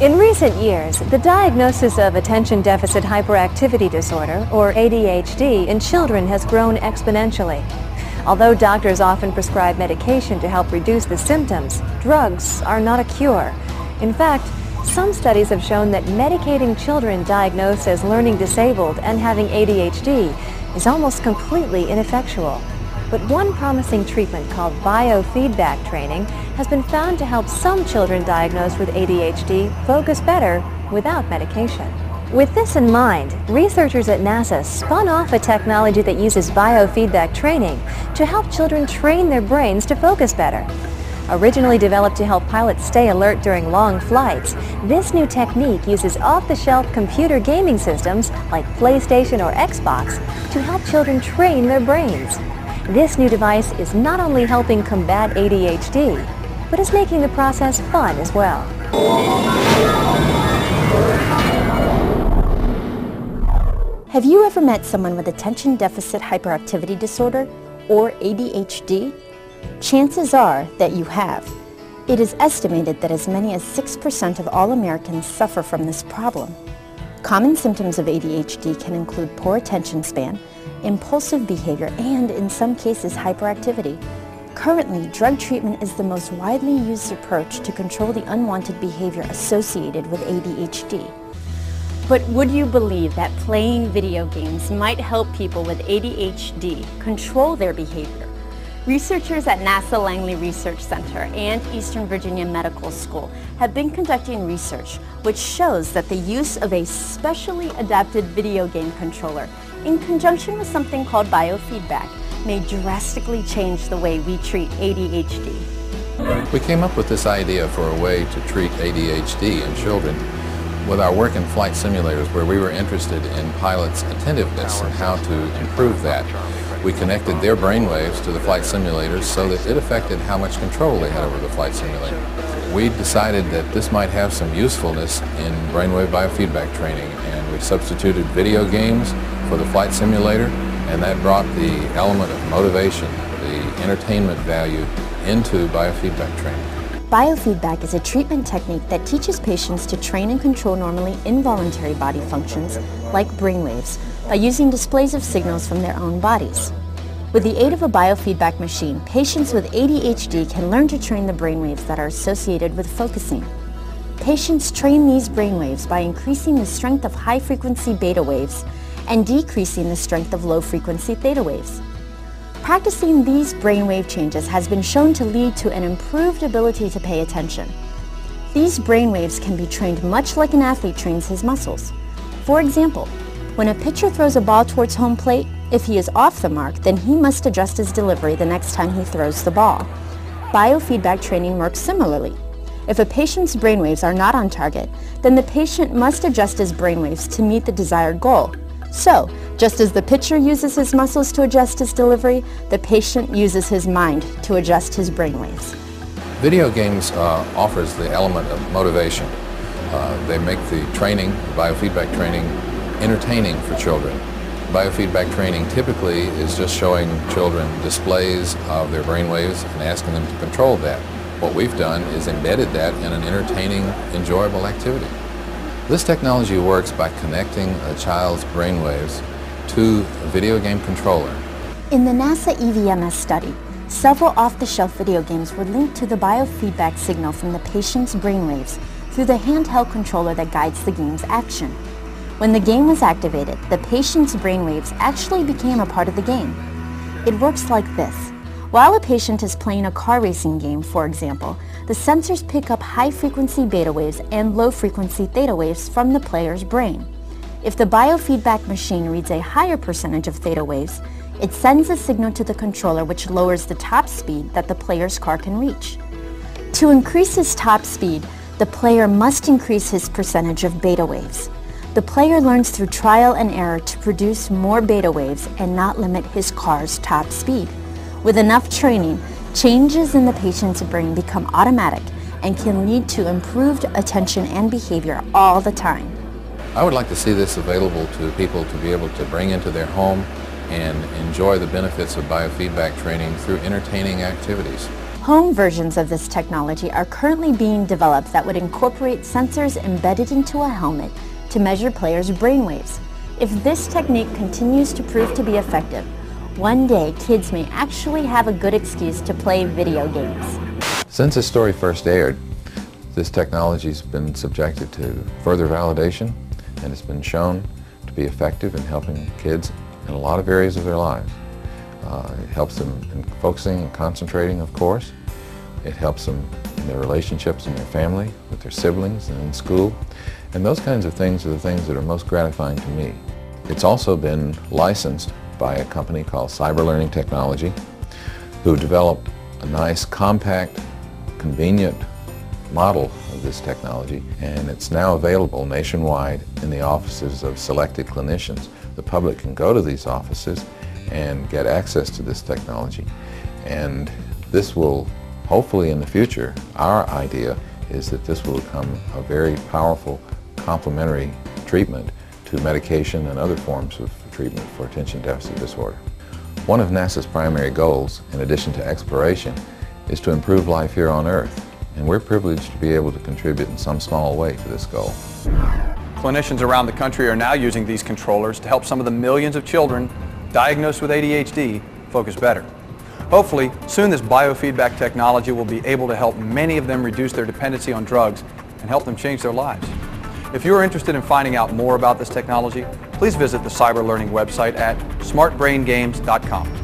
In recent years, the diagnosis of attention deficit hyperactivity disorder, or ADHD, in children has grown exponentially. Although doctors often prescribe medication to help reduce the symptoms, drugs are not a cure. In fact, some studies have shown that medicating children diagnosed as learning disabled and having ADHD is almost completely ineffectual. But one promising treatment called biofeedback training has been found to help some children diagnosed with ADHD focus better without medication. With this in mind, researchers at NASA spun off a technology that uses biofeedback training to help children train their brains to focus better. Originally developed to help pilots stay alert during long flights, this new technique uses off-the-shelf computer gaming systems like PlayStation or Xbox to help children train their brains. This new device is not only helping combat ADHD, but is making the process fun as well. Have you ever met someone with attention deficit hyperactivity disorder, or ADHD? Chances are that you have. It is estimated that as many as 6% of all Americans suffer from this problem. Common symptoms of ADHD can include poor attention span, impulsive behavior, and in some cases hyperactivity. Currently, drug treatment is the most widely used approach to control the unwanted behavior associated with ADHD. But would you believe that playing video games might help people with ADHD control their behavior? Researchers at NASA Langley Research Center and Eastern Virginia Medical School have been conducting research which shows that the use of a specially adapted video game controller in conjunction with something called biofeedback may drastically change the way we treat ADHD. We came up with this idea for a way to treat ADHD in children with our work in flight simulators, where we were interested in pilots' attentiveness and how to improve that. We connected their brainwaves to the flight simulators so that it affected how much control they had over the flight simulator. We decided that this might have some usefulness in brainwave biofeedback training, and we substituted video games for the flight simulator, and that brought the element of motivation, the entertainment value, into biofeedback training. Biofeedback is a treatment technique that teaches patients to train and control normally involuntary body functions, like brainwaves, by using displays of signals from their own bodies. With the aid of a biofeedback machine, patients with ADHD can learn to train the brainwaves that are associated with focusing. Patients train these brainwaves by increasing the strength of high-frequency beta waves and decreasing the strength of low-frequency theta waves. Practicing these brainwave changes has been shown to lead to an improved ability to pay attention. These brainwaves can be trained much like an athlete trains his muscles. For example, when a pitcher throws a ball towards home plate, if he is off the mark, then he must adjust his delivery the next time he throws the ball. Biofeedback training works similarly. If a patient's brainwaves are not on target, then the patient must adjust his brainwaves to meet the desired goal. So, just as the pitcher uses his muscles to adjust his delivery, the patient uses his mind to adjust his brainwaves. Video games offers the element of motivation. They make the training, biofeedback training, entertaining for children. Biofeedback training typically is just showing children displays of their brainwaves and asking them to control that. What we've done is embedded that in an entertaining, enjoyable activity. This technology works by connecting a child's brainwaves to a video game controller. In the NASA EVMS study, several off-the-shelf video games were linked to the biofeedback signal from the patient's brainwaves through the handheld controller that guides the game's action. When the game was activated, the patient's brainwaves actually became a part of the game. It works like this. While a patient is playing a car racing game, for example, the sensors pick up high-frequency beta waves and low-frequency theta waves from the player's brain. If the biofeedback machine reads a higher percentage of theta waves, it sends a signal to the controller which lowers the top speed that the player's car can reach. To increase his top speed, the player must increase his percentage of beta waves. The player learns through trial and error to produce more beta waves and not limit his car's top speed. With enough training, changes in the patient's brain become automatic and can lead to improved attention and behavior all the time. I would like to see this available to people to be able to bring into their home and enjoy the benefits of biofeedback training through entertaining activities. Home versions of this technology are currently being developed that would incorporate sensors embedded into a helmet to measure players' brainwaves. If this technique continues to prove to be effective, one day kids may actually have a good excuse to play video games. Since this story first aired, this technology has been subjected to further validation, and it's been shown to be effective in helping kids in a lot of areas of their lives. It helps them in focusing and concentrating, of course. It helps them in their relationships in their family, with their siblings, and in school. And those kinds of things are the things that are most gratifying to me. It's also been licensed by a company called Cyber Learning Technology, who developed a nice, compact, convenient model of this technology, and it's now available nationwide in the offices of selected clinicians. The public can go to these offices and get access to this technology, and this will hopefully in the future, our idea is that this will become a very powerful complementary treatment to medication and other forms of treatment for attention deficit disorder. One of NASA's primary goals, in addition to exploration, is to improve life here on Earth, and we're privileged to be able to contribute in some small way to this goal. Clinicians around the country are now using these controllers to help some of the millions of children diagnosed with ADHD focus better. Hopefully, soon this biofeedback technology will be able to help many of them reduce their dependency on drugs and help them change their lives. If you are interested in finding out more about this technology, please visit the Cyber Learning website at smartbraingames.com.